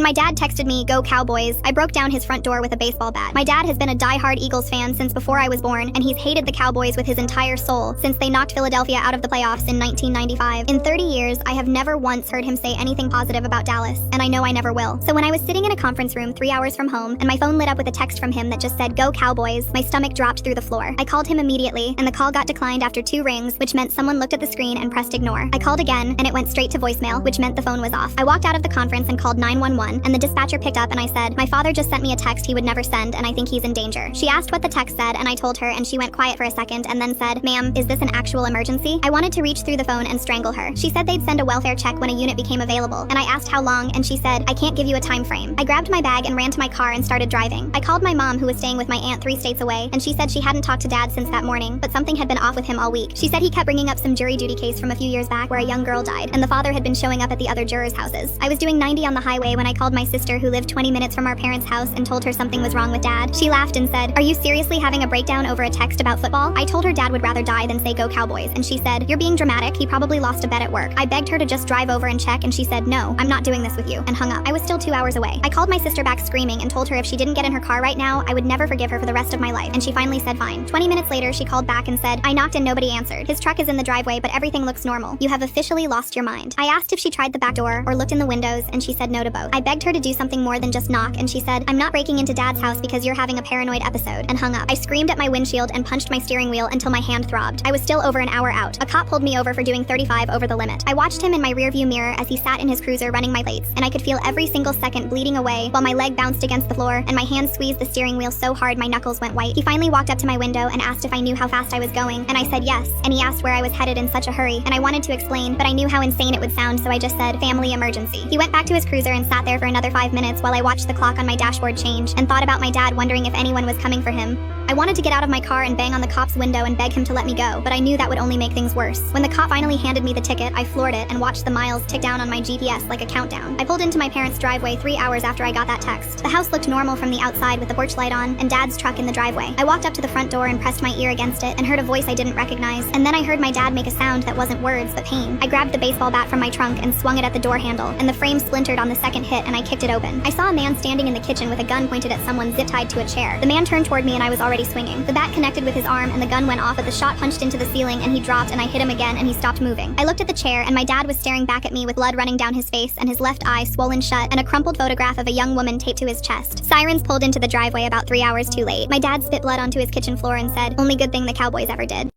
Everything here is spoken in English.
my dad texted me, "Go Cowboys," I broke down his front door with a baseball bat. My dad has been a die-hard Eagles fan since before I was born, and he's hated the Cowboys with his entire soul since they knocked Philadelphia out of the playoffs in 1995. In 30 years, I have never once heard him say anything positive about Dallas, and I know I never will. So when I was sitting in a conference room 3 hours from home, and my phone lit up with a text from him that just said, "Go Cowboys," my stomach dropped through the floor. I called him immediately, and the call got declined after 2 rings, which meant someone looked at the screen and pressed ignore. I called again, and it went straight to voicemail, which meant the phone was off. I walked out of the conference and called 911, and the dispatcher picked up and I said, "My father just sent me a text he would never send, and I think he's in danger." She asked what the text said, and I told her, and she went quiet for a second and then said, "Ma'am, is this an actual emergency?" I wanted to reach through the phone and strangle her. She said they'd send a welfare check when a unit became available, and I asked how long, and she said, "I can't give you a time frame." I grabbed my bag and ran to my car and started driving. I called my mom, who was staying with my aunt 3 states away, and she said she hadn't talked to Dad since that morning, but something had been off with him all week. She said he kept bringing up some jury duty case from a few years back where a young girl died, and the father had been showing up at the other jurors' houses. I was doing 90 on the highway when I called my sister, who lived 20 minutes from our parents' house, and told her something was wrong with Dad. She laughed and said, "Are you seriously having a breakdown over a text about football?" I told her Dad would rather die than say "Go Cowboys," and she said, "You're being dramatic, he probably lost a bet at work." I begged her to just drive over and check, and she said, "No, I'm not doing this with you," and hung up. I was still 2 hours away. I called my sister back screaming and told her if she didn't get in her car right now, I would never forgive her for the rest of my life, and she finally said fine. 20 minutes later, she called back and said, "I knocked and nobody answered. His truck is in the driveway, but everything looks normal. You have officially lost your mind." I asked if she tried the back door or looked in the windows, and she said no to both. I begged her to do something more than just knock, and she said, "I'm not breaking into Dad's house because you're having a paranoid episode," and hung up. I screamed at my windshield and punched my steering wheel until my hand throbbed. I was still over an hour out. A cop pulled me over for doing 35 over the limit. I watched him in my rearview mirror as he sat in his cruiser running my plates, and I could feel every single second bleeding away while my leg bounced against the floor and my hand squeezed the steering wheel so hard my knuckles went white. He finally walked up to my window and asked if I knew how fast I was going, and I said yes, and he asked where I was headed in such a hurry, and I wanted to explain, but I knew how insane it would sound, so I just said, "Family emergency." He went back to his cruiser and sat there for another 5 minutes while I watched the clock on my dashboard change and thought about my dad wondering if anyone was coming for him. I wanted to get out of my car and bang on the cop's window and beg him to let me go, but I knew that would only make things worse. When the cop finally handed me the ticket, I floored it and watched the miles tick down on my GPS like a countdown. I pulled into my parents' driveway 3 hours after I got that text. The house looked normal from the outside with the porch light on and Dad's truck in the driveway. I walked up to the front door and pressed my ear against it and heard a voice I didn't recognize, and then I heard my dad make a sound that wasn't words but pain. I grabbed the baseball bat from my trunk and swung it at the door handle, and the frame splintered on the second hit and I kicked it open. I saw a man standing in the kitchen with a gun pointed at someone zip-tied to a chair. The man turned toward me and I was already swinging. The bat connected with his arm and the gun went off, but the shot punched into the ceiling and he dropped, and I hit him again and he stopped moving. I looked at the chair and my dad was staring back at me with blood running down his face and his left eye swollen shut and a crumpled photograph of a young woman taped to his chest. Sirens pulled into the driveway about 3 hours too late. My dad spit blood onto his kitchen floor and said, "Only good thing the Cowboys ever did."